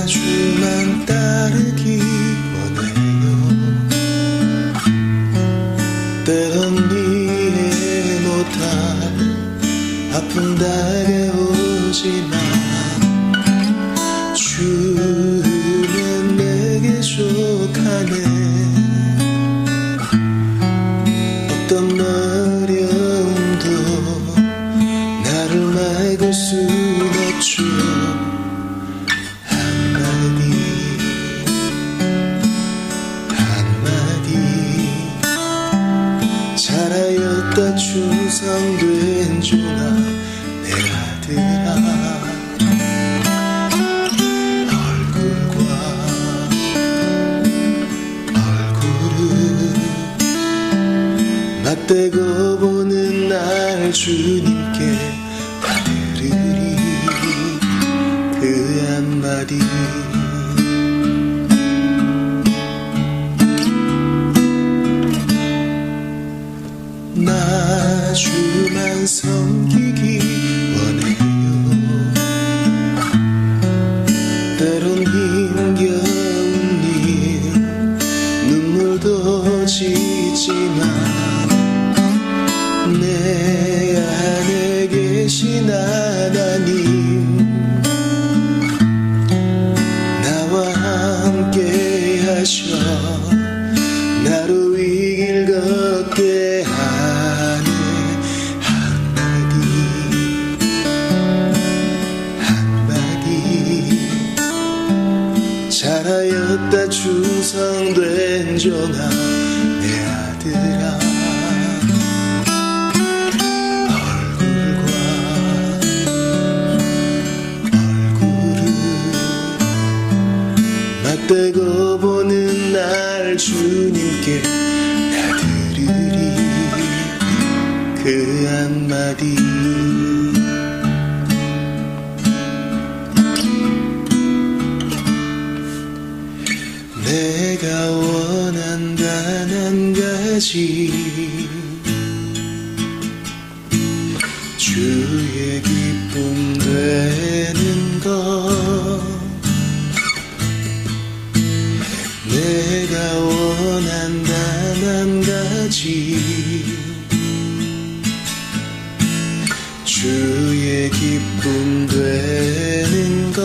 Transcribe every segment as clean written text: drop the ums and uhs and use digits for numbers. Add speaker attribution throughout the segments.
Speaker 1: 주만 따르기 원해요. 때론 이해 못할 아픔 다가오지만 주면 내게 족하네. 어떤 어려움도 나를 막을 순 없죠. 잘하였다 충성된 종아 내 아들아. 얼굴과 얼굴을 맞대고 보는 날 주님께 다 들으리 그 한마디. 나 주만 섬기기 원해요. 때론 힘겨운 일 눈물도 짓지만 내 안에 계신 하나님 나와 함께 하셔 나로 이 길 걷게 하네. 한마디 잘하였다 충성된 종아 내 아들아. 얼굴과 얼굴을 맞대고 보는 날 주님께 다 들으리 그 한마디. 내가 원한단 한 가지 주의 기쁨 되는 것. 내가 원한단 한 가지 주의 기쁨 되는 것.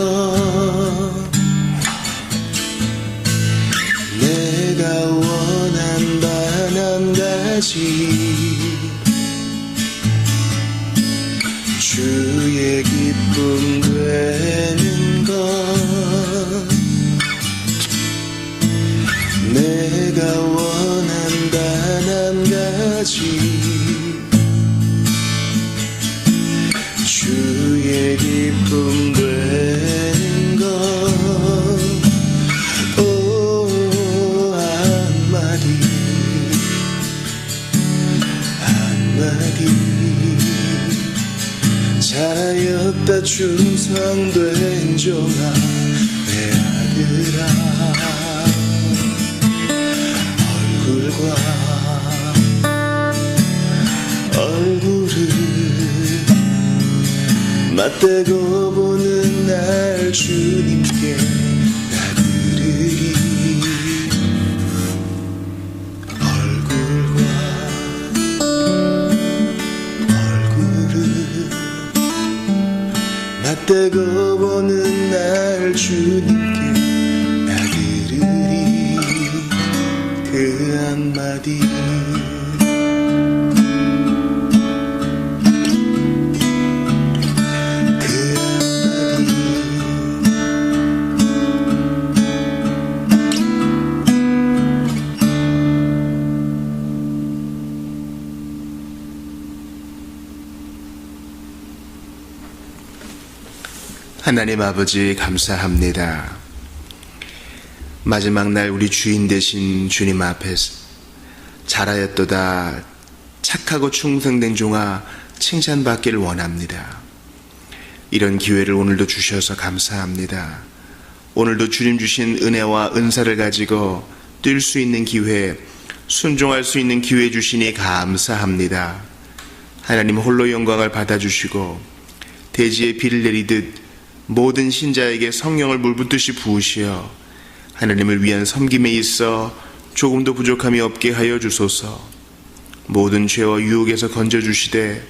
Speaker 1: 내가 원한 단 한 가지 주의 기쁨 되는 것. 내가 원한 단 한 가지 주의 기쁨 되는 것. 오 한마디 잘하였다 충성된 종아 내 아들아. 얼굴과 얼굴을 맞대고 보는 날 주님께 다 들으리. 얼굴과 얼굴을 맞대고 보는 날 주님께 다 들으리 그 한마디.
Speaker 2: 하나님 아버지 감사합니다. 마지막 날 우리 주인 되신 주님 앞에서 잘하였도다 착하고 충성된 종아 칭찬받기를 원합니다. 이런 기회를 오늘도 주셔서 감사합니다. 오늘도 주님 주신 은혜와 은사를 가지고 뛸 수 있는 기회, 순종할 수 있는 기회 주시니 감사합니다. 하나님 홀로 영광을 받아주시고 대지에 비를 내리듯 모든 신자에게 성령을 물붓듯이 부으시어 하나님을 위한 섬김에 있어 조금도 부족함이 없게 하여 주소서. 모든 죄와 유혹에서 건져주시되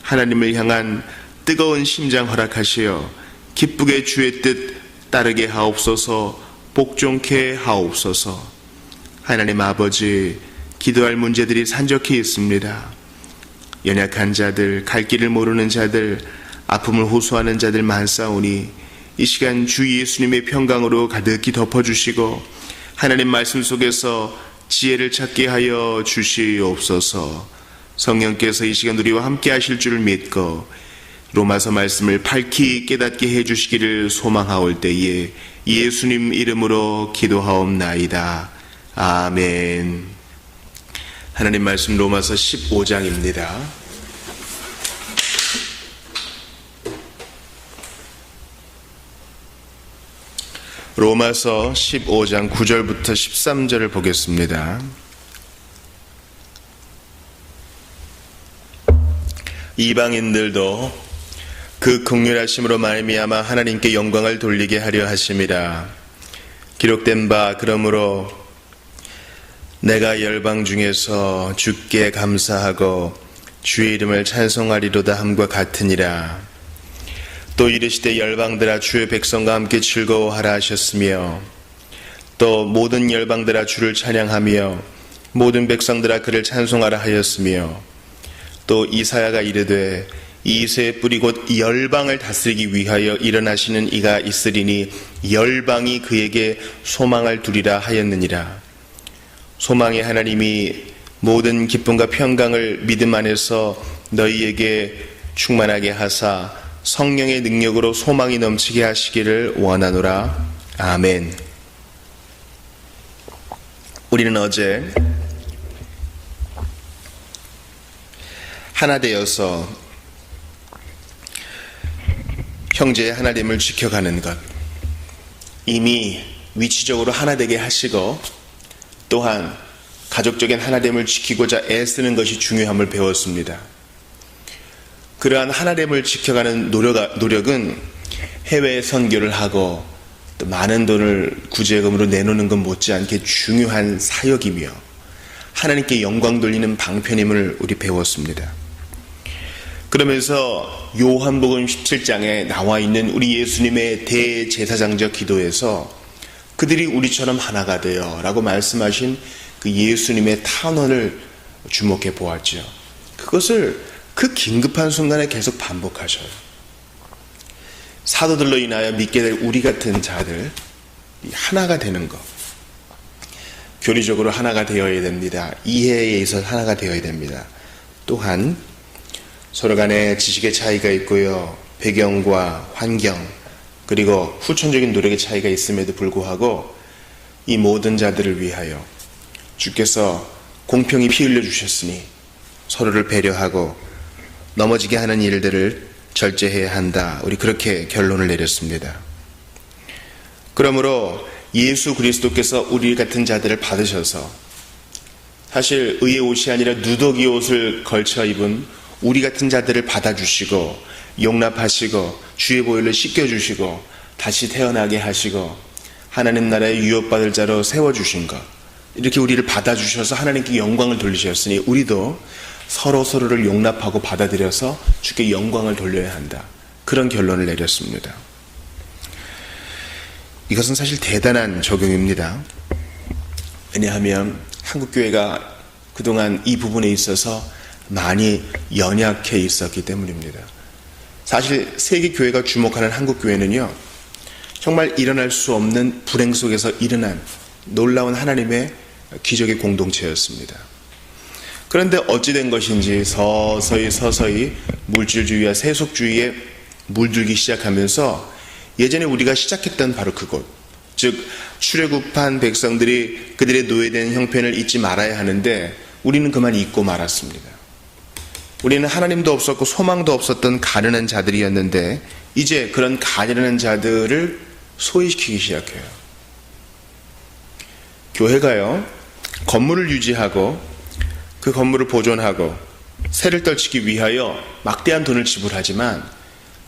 Speaker 2: 하나님을 향한 뜨거운 심장 허락하시어 기쁘게 주의 뜻 따르게 하옵소서. 복종케 하옵소서. 하나님 아버지, 기도할 문제들이 산적해 있습니다. 연약한 자들, 갈 길을 모르는 자들, 아픔을 호소하는 자들 많사오니 이 시간 주 예수님의 평강으로 가득히 덮어주시고 하나님 말씀 속에서 지혜를 찾게 하여 주시옵소서. 성령께서 이 시간 우리와 함께 하실 줄을 믿고 로마서 말씀을 밝히 깨닫게 해주시기를 소망하올 때에 예수님 이름으로 기도하옵나이다. 아멘. 하나님 말씀 로마서 15장입니다. 로마서 15장 9절부터 13절을 보겠습니다. 이방인들도 그 긍휼하심으로 말미암아 하나님께 영광을 돌리게 하려 하심이라. 기록된 바 그러므로 내가 열방 중에서 주께 감사하고 주의 이름을 찬송하리로다 함과 같으니라. 또 이르시되 열방들아 주의 백성과 함께 즐거워하라 하셨으며 또 모든 열방들아 주를 찬양하며 모든 백성들아 그를 찬송하라 하였으며 또 이사야가 이르되 이새의 뿌리 곧 열방을 다스리기 위하여 일어나시는 이가 있으리니 열방이 그에게 소망을 두리라 하였느니라. 소망의 하나님이 모든 기쁨과 평강을 믿음 안에서 너희에게 충만하게 하사 성령의 능력으로 소망이 넘치게 하시기를 원하노라. 아멘. 우리는 어제 하나 되어서 형제의 하나됨을 지켜가는 것, 이미 위치적으로 하나 되게 하시고 또한 가족적인 하나됨을 지키고자 애쓰는 것이 중요함을 배웠습니다. 그러한 하나됨을 지켜가는 노력은 해외 선교를 하고 또 많은 돈을 구제금으로 내놓는 것 못지않게 중요한 사역이며 하나님께 영광 돌리는 방편임을 우리 배웠습니다. 그러면서 요한복음 17장에 나와 있는 우리 예수님의 대제사장적 기도에서 그들이 우리처럼 하나가 되어 라고 말씀하신 그 예수님의 탄원을 주목해 보았죠. 그것을 그 긴급한 순간에 계속 반복하셔요. 사도들로 인하여 믿게 될 우리 같은 자들 하나가 되는 것, 교리적으로 하나가 되어야 됩니다. 이해에 있어서 하나가 되어야 됩니다. 또한 서로 간에 지식의 차이가 있고요, 배경과 환경 그리고 후천적인 노력의 차이가 있음에도 불구하고 이 모든 자들을 위하여 주께서 공평히 피 흘려 주셨으니 서로를 배려하고 넘어지게 하는 일들을 절제해야 한다. 우리 그렇게 결론을 내렸습니다. 그러므로 예수 그리스도께서 우리 같은 자들을 받으셔서 사실 의의 옷이 아니라 누더기 옷을 걸쳐 입은 우리 같은 자들을 받아주시고 용납하시고 주의 보혈로 씻겨주시고 다시 태어나게 하시고 하나님 나라의 유업받을 자로 세워주신 것, 이렇게 우리를 받아주셔서 하나님께 영광을 돌리셨으니 우리도 서로를 용납하고 받아들여서 주께 영광을 돌려야 한다. 그런 결론을 내렸습니다. 이것은 사실 대단한 적용입니다. 왜냐하면 한국교회가 그동안 이 부분에 있어서 많이 연약해 있었기 때문입니다. 사실 세계교회가 주목하는 한국교회는요, 정말 일어날 수 없는 불행 속에서 일어난 놀라운 하나님의 기적의 공동체였습니다. 그런데 어찌된 것인지 서서히 물질주의와 세속주의에 물들기 시작하면서 예전에 우리가 시작했던 바로 그곳, 즉 출애굽한 백성들이 그들의 노예된 형편을 잊지 말아야 하는데 우리는 그만 잊고 말았습니다. 우리는 하나님도 없었고 소망도 없었던 가련한 자들이었는데 이제 그런 가련한 자들을 소외시키기 시작해요. 교회가요, 건물을 유지하고 그 건물을 보존하고 새를 떨치기 위하여 막대한 돈을 지불하지만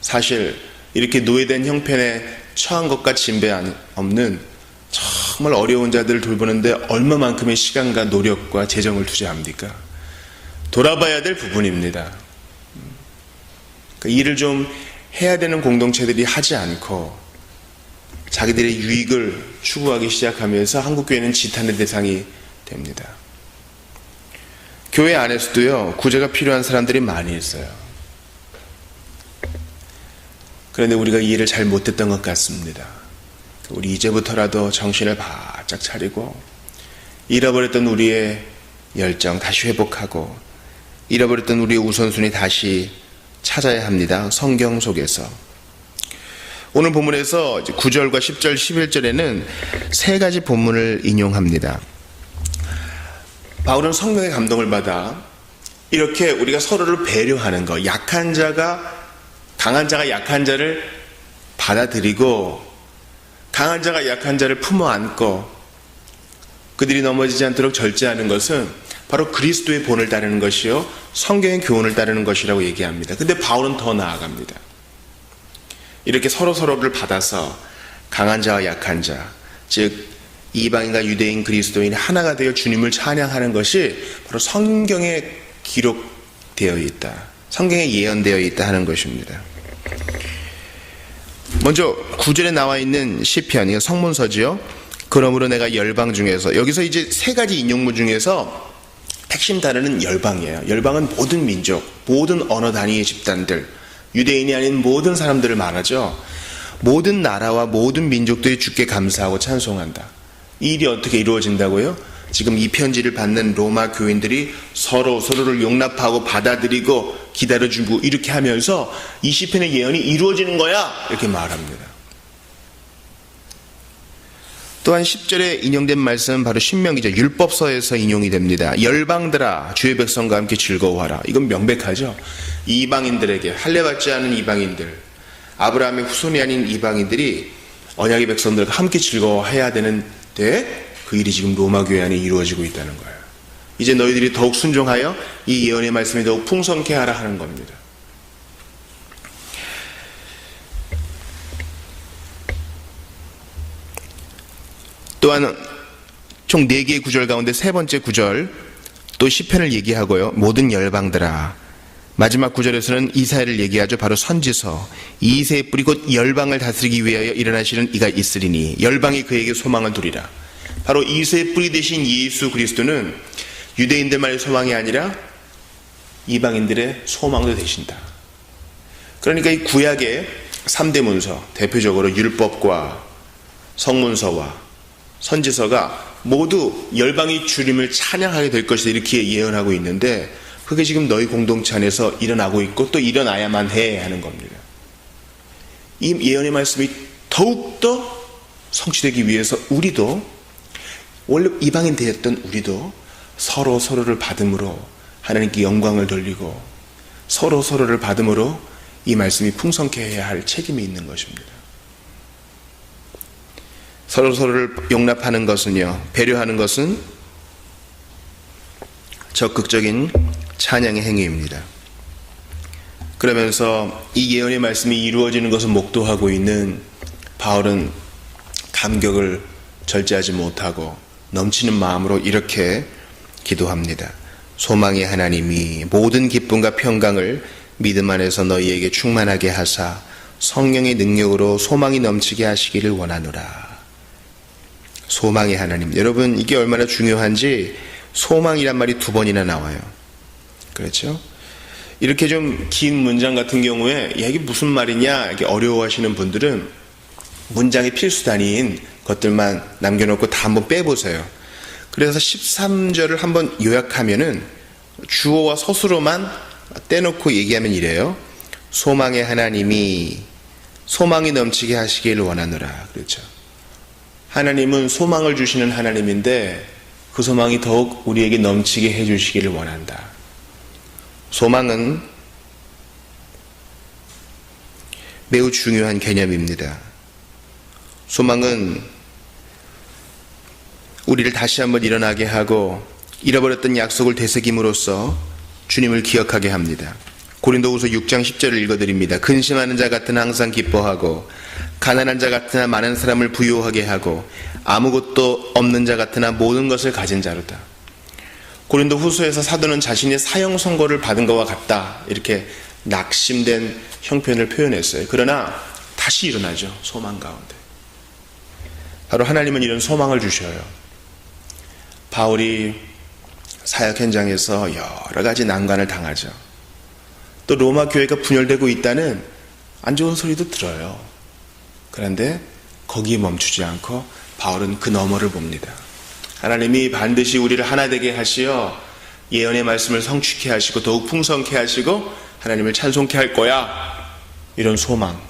Speaker 2: 사실 이렇게 노예된 형편에 처한 것과 진배 없는 정말 어려운 자들을 돌보는데 얼마만큼의 시간과 노력과 재정을 투자합니까? 돌아봐야 될 부분입니다. 그러니까 일을 좀 해야 되는 공동체들이 하지 않고 자기들의 유익을 추구하기 시작하면서 한국교회는 지탄의 대상이 됩니다. 교회 안에서도요, 구제가 필요한 사람들이 많이 있어요. 그런데 우리가 이해를 잘 못했던 것 같습니다. 우리 이제부터라도 정신을 바짝 차리고 잃어버렸던 우리의 열정 다시 회복하고 잃어버렸던 우리의 우선순위 다시 찾아야 합니다. 성경 속에서. 오늘 본문에서 9절과 10절, 11절에는 세 가지 본문을 인용합니다. 바울은 성령의 감동을 받아 이렇게 우리가 서로를 배려하는 것, 약한 자가 강한 자가 약한 자를 받아들이고 강한 자가 약한 자를 품어 안고 그들이 넘어지지 않도록 절제하는 것은 바로 그리스도의 본을 따르는 것이요 성경의 교훈을 따르는 것이라고 얘기합니다. 근데 바울은 더 나아갑니다. 이렇게 서로를 받아서 강한 자와 약한 자, 즉 이방인과 유대인, 그리스도인 하나가 되어 주님을 찬양하는 것이 바로 성경에 기록되어 있다, 성경에 예언되어 있다 하는 것입니다. 먼저 9절에 나와 있는 시편, 이거 성문서지요. 그러므로 내가 열방 중에서, 여기서 이제 세 가지 인용문 중에서 핵심 단어는 열방이에요. 열방은 모든 민족, 모든 언어 단위의 집단들, 유대인이 아닌 모든 사람들을 말하죠. 모든 나라와 모든 민족들이 주께 감사하고 찬송한다. 이 일이 어떻게 이루어진다고요? 지금 이 편지를 받는 로마 교인들이 서로를 용납하고 받아들이고 기다려주고 이렇게 하면서 이 시편의 예언이 이루어지는 거야, 이렇게 말합니다. 또한 10절에 인용된 말씀은 바로 신명기죠. 율법서에서 인용이 됩니다. 열방들아 주의 백성과 함께 즐거워하라. 이건 명백하죠. 이방인들에게, 할례받지 않은 이방인들, 아브라함의 후손이 아닌 이방인들이 언약의 백성들과 함께 즐거워해야 되는데 그 일이 지금 로마 교회 안에 이루어지고 있다는 거예요. 이제 너희들이 더욱 순종하여 이 예언의 말씀이 더욱 풍성케 하라 하는 겁니다. 또한 총 4개의 구절 가운데 세 번째 구절, 또 시편을 얘기하고요. 모든 열방들아. 마지막 구절에서는 이사야를 얘기하죠. 바로 선지서. 이새의 뿌리 곧 열방을 다스리기 위하여 일어나시는 이가 있으리니 열방이 그에게 소망을 두리라. 바로 이새의 뿌리 되신 예수 그리스도는 유대인들만의 소망이 아니라 이방인들의 소망도 되신다. 그러니까 이 구약의 3대 문서, 대표적으로 율법과 성문서와 선지서가 모두 열방이 주님을 찬양하게 될 것이다, 이렇게 예언하고 있는데 그게 지금 너희 공동체 안에서 일어나고 있고 또 일어나야만 해 하는 겁니다. 이 예언의 말씀이 더욱더 성취되기 위해서 우리도, 원래 이방인 되었던 우리도 서로를 받음으로 하나님께 영광을 돌리고 서로를 받음으로 이 말씀이 풍성케 해야 할 책임이 있는 것입니다. 서로를 용납하는 것은요, 배려하는 것은 적극적인 찬양의 행위입니다. 그러면서 이 예언의 말씀이 이루어지는 것을 목도하고 있는 바울은 감격을 절제하지 못하고 넘치는 마음으로 이렇게 기도합니다. 소망의 하나님이 모든 기쁨과 평강을 믿음 안에서 너희에게 충만하게 하사 성령의 능력으로 소망이 넘치게 하시기를 원하노라. 소망의 하나님. 여러분, 이게 얼마나 중요한지 소망이란 말이 2번이나 나와요. 그렇죠? 이렇게 좀 긴 문장 같은 경우에 이게 무슨 말이냐 이렇게 어려워하시는 분들은 문장의 필수 단위인 것들만 남겨놓고 다 한번 빼보세요. 그래서 13절을 한번 요약하면은 주어와 서술어만 떼놓고 얘기하면 이래요. 소망의 하나님이 소망이 넘치게 하시기를 원하노라. 그렇죠? 하나님은 소망을 주시는 하나님인데 그 소망이 더욱 우리에게 넘치게 해주시기를 원한다. 소망은 매우 중요한 개념입니다. 소망은 우리를 다시 한번 일어나게 하고 잃어버렸던 약속을 되새김으로써 주님을 기억하게 합니다. 고린도후서 6장 10절을 읽어드립니다. 근심하는 자 같으나 항상 기뻐하고 가난한 자 같으나 많은 사람을 부유하게 하고 아무것도 없는 자 같으나 모든 것을 가진 자로다. 고린도후서에서 사도는 자신이 사형 선고를 받은 것과 같다, 이렇게 낙심된 형편을 표현했어요. 그러나 다시 일어나죠. 소망 가운데. 바로 하나님은 이런 소망을 주셔요. 바울이 사역 현장에서 여러 가지 난관을 당하죠. 또 로마 교회가 분열되고 있다는 안 좋은 소리도 들어요. 그런데 거기에 멈추지 않고 바울은 그 너머를 봅니다. 하나님이 반드시 우리를 하나 되게 하시어 예언의 말씀을 성취케 하시고 더욱 풍성케 하시고 하나님을 찬송케 할 거야. 이런 소망.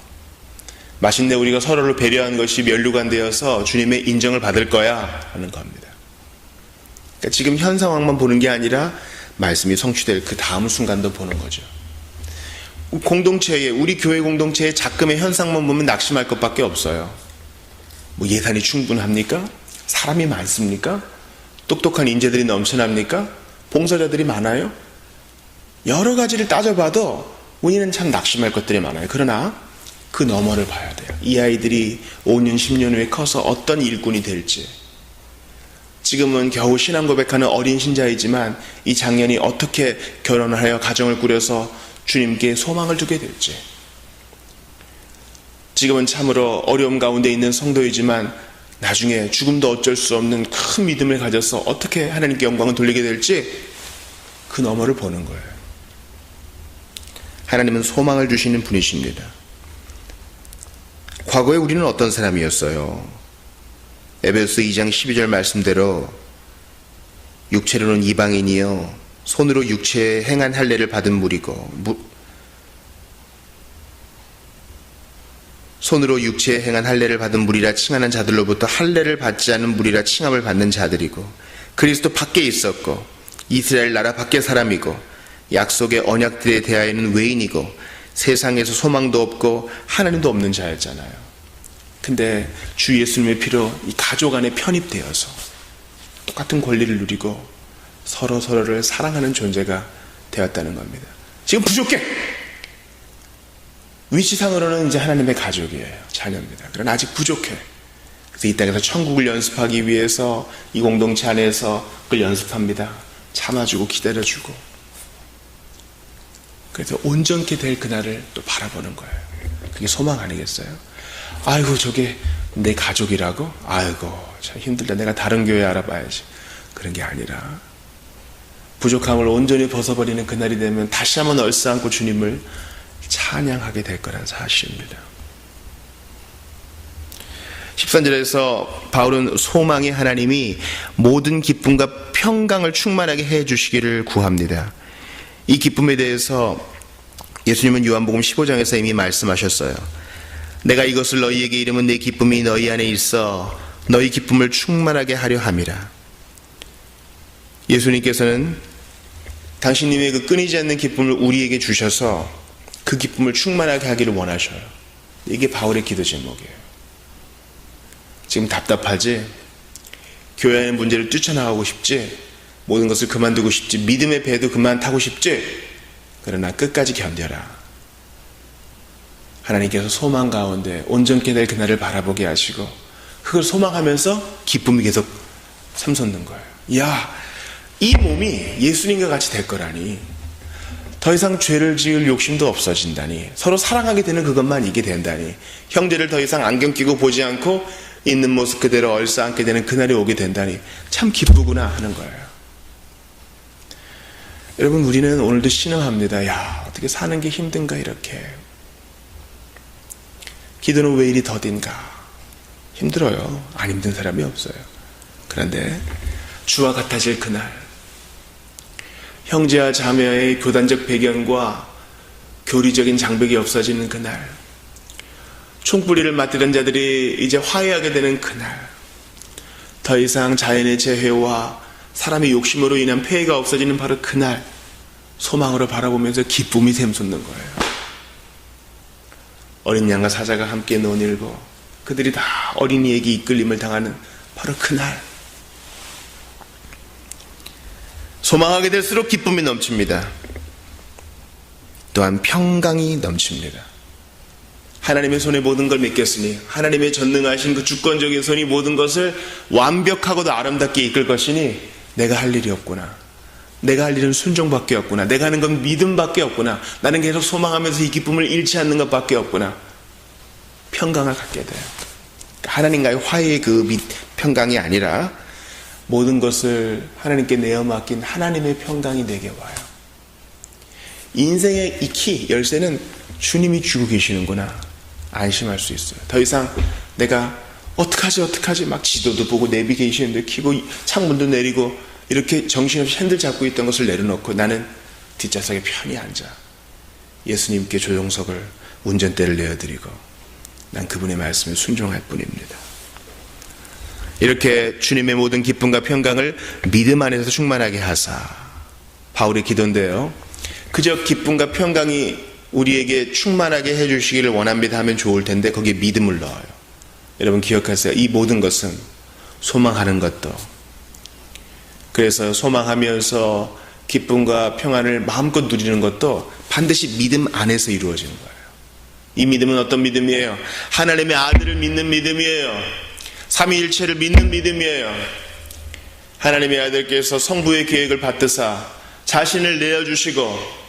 Speaker 2: 마침내 우리가 서로를 배려한 것이 면류관 되어서 주님의 인정을 받을 거야 하는 겁니다. 그러니까 지금 현 상황만 보는 게 아니라 말씀이 성취될 그 다음 순간도 보는 거죠. 공동체에, 우리 교회 공동체의 작금의 현상만 보면 낙심할 것밖에 없어요. 뭐 예산이 충분합니까? 사람이 많습니까? 똑똑한 인재들이 넘쳐납니까? 봉사자들이 많아요? 여러 가지를 따져봐도 우리는 참 낙심할 것들이 많아요. 그러나 그 너머를 봐야 돼요. 이 아이들이 5년, 10년 후에 커서 어떤 일꾼이 될지, 지금은 겨우 신앙 고백하는 어린 신자이지만 이 장년이 어떻게 결혼을 하여 가정을 꾸려서 주님께 소망을 두게 될지, 지금은 참으로 어려움 가운데 있는 성도이지만 나중에 죽음도 어쩔 수 없는 큰 믿음을 가져서 어떻게 하나님께 영광을 돌리게 될지, 그 너머를 보는 거예요. 하나님은 소망을 주시는 분이십니다. 과거에 우리는 어떤 사람이었어요? 에베소서 2장 12절 말씀대로 육체로는 이방인이요 손으로 육체에 행한 할례를 받은 무리고, 손으로 육체에 행한 할례를 받은 무리라 칭하는 자들로부터 할례를 받지 않은 무리라 칭함을 받는 자들이고, 그리스도 밖에 있었고 이스라엘 나라 밖의 사람이고 약속의 언약들에 대하여는 외인이고 세상에서 소망도 없고 하나님도 없는 자였잖아요. 근데 주 예수님의 피로 이 가족 안에 편입되어서 똑같은 권리를 누리고 서로를 사랑하는 존재가 되었다는 겁니다. 지금 부족해! 위치상으로는 이제 하나님의 가족이에요. 자녀입니다. 그러나 아직 부족해. 그래서 이 땅에서 천국을 연습하기 위해서 이 공동체 안에서 그걸 연습합니다. 참아주고 기다려주고. 그래서 온전케 될 그날을 또 바라보는 거예요. 그게 소망 아니겠어요? 아이고 저게 내 가족이라고? 아이고 참 힘들다. 내가 다른 교회 알아봐야지. 그런 게 아니라 부족함을 온전히 벗어버리는 그날이 되면 다시 한번 얼싸안고 주님을 찬양하게 될 거란 사실입니다. 13절에서 바울은 소망의 하나님이 모든 기쁨과 평강을 충만하게 해주시기를 구합니다. 이 기쁨에 대해서 예수님은 요한복음 15장에서 이미 말씀하셨어요. 내가 이것을 너희에게 이르면 내 기쁨이 너희 안에 있어 너희 기쁨을 충만하게 하려 함이라. 예수님께서는 당신님의 그 끊이지 않는 기쁨을 우리에게 주셔서 그 기쁨을 충만하게 하기를 원하셔요. 이게 바울의 기도 제목이에요. 지금 답답하지? 교회 안의 문제를 뛰쳐나가고 싶지? 모든 것을 그만두고 싶지? 믿음의 배도 그만 타고 싶지? 그러나 끝까지 견뎌라. 하나님께서 소망 가운데 온전케 될 그날을 바라보게 하시고 그걸 소망하면서 기쁨이 계속 샘솟는 거예요. 야, 이 몸이 예수님과 같이 될 거라니, 더 이상 죄를 지을 욕심도 없어진다니, 서로 사랑하게 되는 그것만 있게 된다니, 형제를 더 이상 안경 끼고 보지 않고 있는 모습 그대로 얼싸안게 되는 그날이 오게 된다니 참 기쁘구나 하는 거예요. 여러분, 우리는 오늘도 신음합니다. 야, 어떻게 사는 게 힘든가 이렇게. 기도는 왜 이리 더딘가. 힘들어요. 안 힘든 사람이 없어요. 그런데 주와 같아질 그날, 형제와 자매의 교단적 배경과 교리적인 장벽이 없어지는 그날, 총뿌리를 맡들던 자들이 이제 화해하게 되는 그날, 더 이상 자연의 재해와 사람의 욕심으로 인한 폐해가 없어지는 바로 그날, 소망으로 바라보면서 기쁨이 샘솟는 거예요. 어린 양과 사자가 함께 논일고 그들이 다 어린이에게 이끌림을 당하는 바로 그날, 소망하게 될수록 기쁨이 넘칩니다. 또한 평강이 넘칩니다. 하나님의 손에 모든 걸 맡겼으니 하나님의 전능하신 그 주권적인 손이 모든 것을 완벽하고도 아름답게 이끌 것이니 내가 할 일이 없구나. 내가 할 일은 순종밖에 없구나. 내가 하는 건 믿음밖에 없구나. 나는 계속 소망하면서 이 기쁨을 잃지 않는 것밖에 없구나. 평강을 갖게 돼요. 하나님과의 화해의 그 평강이 아니라 모든 것을 하나님께 내어 맡긴 하나님의 평강이 내게 와요. 인생의 이 키, 열쇠는 주님이 주고 계시는구나. 안심할 수 있어요. 더 이상 내가 어떡하지 막 지도도 보고 내비게이션도 켜고 창문도 내리고 이렇게 정신없이 핸들 잡고 있던 것을 내려놓고 나는 뒷좌석에 편히 앉아 예수님께 조종석을 운전대를 내어드리고 난 그분의 말씀에 순종할 뿐입니다. 이렇게 주님의 모든 기쁨과 평강을 믿음 안에서 충만하게 하사, 바울의 기도인데요, 그저 기쁨과 평강이 우리에게 충만하게 해주시기를 원합니다 하면 좋을 텐데 거기에 믿음을 넣어요. 여러분 기억하세요. 이 모든 것은 소망하는 것도, 그래서 소망하면서 기쁨과 평안을 마음껏 누리는 것도 반드시 믿음 안에서 이루어지는 거예요. 이 믿음은 어떤 믿음이에요? 하나님의 아들을 믿는 믿음이에요. 삼위일체를 믿는 믿음이에요. 하나님의 아들께서 성부의 계획을 받드사 자신을 내어주시고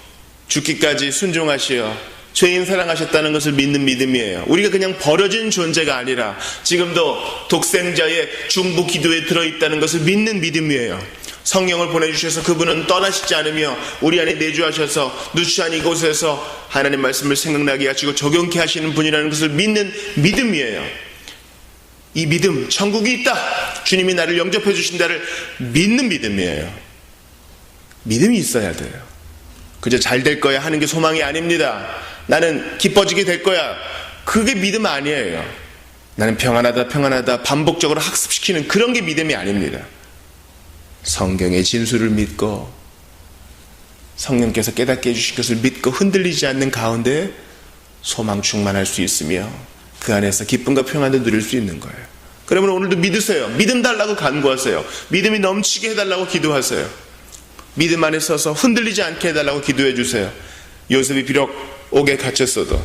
Speaker 2: 죽기까지 순종하시어 죄인 사랑하셨다는 것을 믿는 믿음이에요. 우리가 그냥 버려진 존재가 아니라 지금도 독생자의 중보 기도에 들어있다는 것을 믿는 믿음이에요. 성령을 보내주셔서 그분은 떠나시지 않으며 우리 안에 내주하셔서 누추한 이곳에서 하나님 말씀을 생각나게 하시고 적용케 하시는 분이라는 것을 믿는 믿음이에요. 이 믿음, 천국이 있다, 주님이 나를 영접해 주신다를 믿는 믿음이에요. 믿음이 있어야 돼요. 그저 잘 될 거야 하는 게 소망이 아닙니다. 나는 기뻐지게 될 거야, 그게 믿음 아니에요. 나는 평안하다 반복적으로 학습시키는 그런 게 믿음이 아닙니다. 성경의 진술을 믿고 성령께서 깨닫게 해주신 것을 믿고 흔들리지 않는 가운데 소망 충만할 수 있으며 그 안에서 기쁨과 평안을 누릴 수 있는 거예요. 그러면 오늘도 믿으세요. 믿음 달라고 간구하세요. 믿음이 넘치게 해달라고 기도하세요. 믿음 안에 서서 흔들리지 않게 해달라고 기도해 주세요. 요셉이 비록 옥에 갇혔어도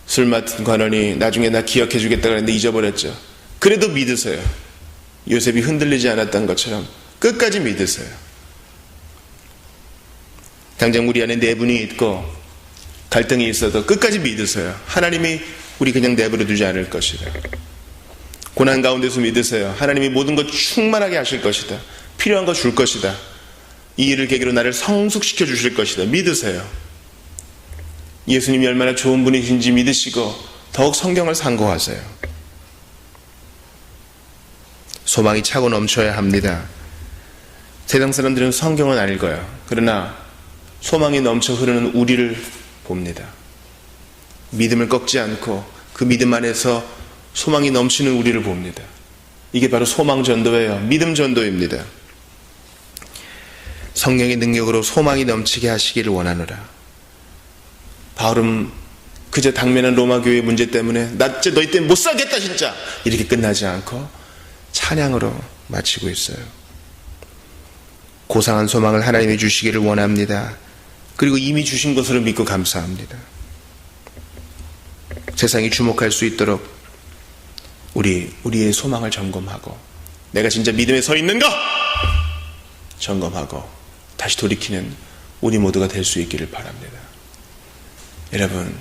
Speaker 2: 술 맡은 관원이 나중에 나 기억해 주겠다 그랬는데 잊어버렸죠. 그래도 믿으세요. 요셉이 흔들리지 않았던 것처럼 끝까지 믿으세요. 당장 우리 안에 내분이 있고 갈등이 있어도 끝까지 믿으세요. 하나님이 우리 그냥 내버려 두지 않을 것이다. 고난 가운데서 믿으세요. 하나님이 모든 것 충만하게 하실 것이다. 필요한 거 줄 것이다. 이 일을 계기로 나를 성숙시켜 주실 것이다. 믿으세요. 예수님이 얼마나 좋은 분이신지 믿으시고 더욱 성경을 상고하세요. 소망이 차고 넘쳐야 합니다. 세상 사람들은 성경은 안 읽어요. 그러나 소망이 넘쳐 흐르는 우리를 봅니다. 믿음을 꺾지 않고 그 믿음 안에서 소망이 넘치는 우리를 봅니다. 이게 바로 소망 전도예요. 믿음 전도입니다. 성령의 능력으로 소망이 넘치게 하시기를 원하노라. 바울은 그저 당면한 로마 교회의 문제 때문에 나 진짜 너희 때문에 못 살겠다 진짜 이렇게 끝나지 않고 찬양으로 마치고 있어요. 고상한 소망을 하나님이 주시기를 원합니다. 그리고 이미 주신 것으로 믿고 감사합니다. 세상이 주목할 수 있도록 우리의 소망을 점검하고 내가 진짜 믿음에 서 있는가 점검하고 다시 돌이키는 우리 모두가 될 수 있기를 바랍니다. 여러분,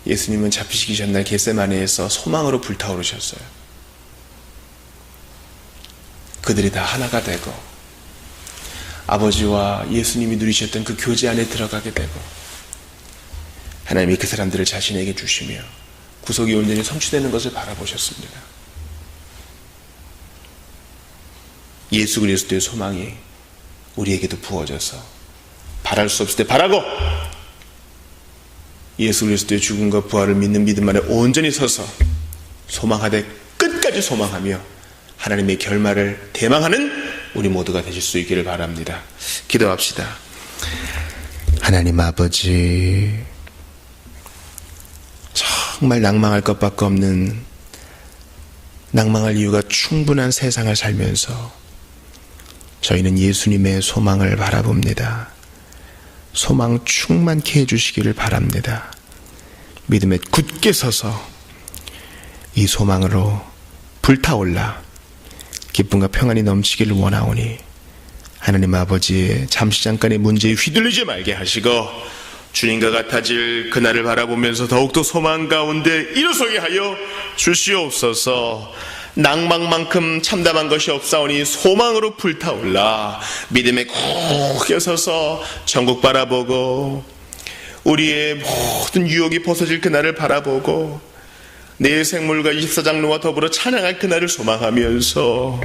Speaker 2: 예수님은 잡히시기 전날 겟세마네에서 소망으로 불타오르셨어요. 그들이 다 하나가 되고 아버지와 예수님이 누리셨던 그 교제 안에 들어가게 되고 하나님이 그 사람들을 자신에게 주시며 구속이 온전히 성취되는 것을 바라보셨습니다. 예수 그리스도의 소망이 우리에게도 부어져서 바랄 수 없을 때 바라고 예수 그리스도의 죽음과 부활을 믿는 믿음 안에 온전히 서서 소망하되 끝까지 소망하며 하나님의 결말을 대망하는 우리 모두가 되실 수 있기를 바랍니다. 기도합시다. 하나님 아버지, 정말 낭망할 것밖에 없는, 낭망할 이유가 충분한 세상을 살면서 저희는 예수님의 소망을 바라봅니다. 소망 충만케 해주시기를 바랍니다. 믿음에 굳게 서서 이 소망으로 불타올라 기쁨과 평안이 넘치기를 원하오니 하나님 아버지의 잠시 잠깐의 문제에 휘둘리지 말게 하시고 주님과 같아질 그날을 바라보면서 더욱더 소망 가운데 일어서게 하여 주시옵소서. 낭만만큼 참담한 것이 없사오니 소망으로 불타올라 믿음에 굳게 서서 천국 바라보고 우리의 모든 유혹이 벗어질 그날을 바라보고 내 생물과 24장로와 더불어 찬양할 그날을 소망하면서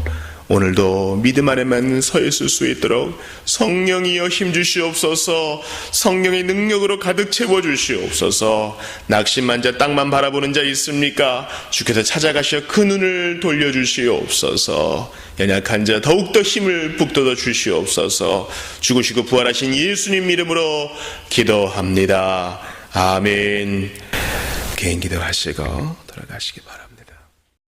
Speaker 2: 오늘도 믿음 안에만 서 있을 수 있도록 성령이여 힘주시옵소서. 성령의 능력으로 가득 채워주시옵소서. 낙심한 자 땅만 바라보는 자 있습니까? 주께서 찾아가시어 그 눈을 돌려주시옵소서. 연약한 자 더욱더 힘을 북돋아 주시옵소서. 죽으시고 부활하신 예수님 이름으로 기도합니다. 아멘. 개인 기도하시고 돌아가시기 바랍니다.